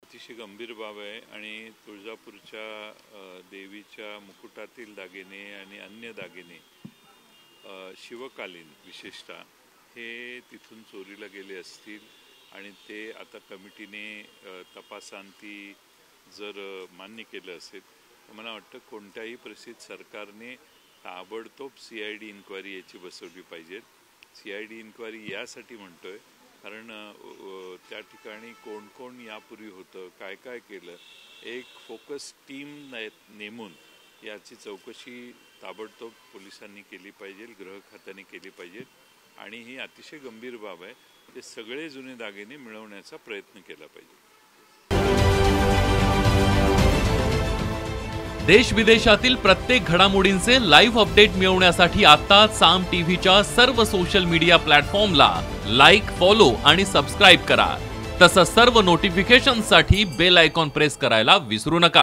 अतिशय गंभीर बाब आहे आणि तुळजापूरच्या देवीच्या मुकुटातील दागिने आणि अन्य दागिने शिवकालीन विशेषतः हे तिथून चोरीला गेले असतील आणि ते आता कमिटीने तपासांती जर मान्य केलं असेल तर मला वाटतं कोणत्याही परिस्थितीत सरकारने ताबडतोब CID इन्क्वायरी याची बसवली पाहिजे। CID इन्क्वायरी यासाठी म्हणतोय कारण त्या ठिकाणी कोण कोण यापूर्वी होतं, काय काय केलं, एक फोकस टीम नेमून याची चौकशी ताबडतोब पोलिसांनी केली पाहिजे, गृह खात्याने केली पाहिजे आणि ही अतिशय गंभीर बाब आहे। ते सगळे जुने दागिने मिळवण्याचा प्रयत्न केला पाहिजे। देश विदेशातील प्रत्येक घडामोडींचे लाईव्ह अपडेट मिळवण्यासाठी आता साम टीव्हीच्या सर्व सोशल मीडिया प्लॅटफॉर्मला लाईक, फॉलो आणि सबस्क्राईब करा। तसंच सर्व नोटिफिकेशनसाठी बेल आयकॉन प्रेस करायला विसरू नका।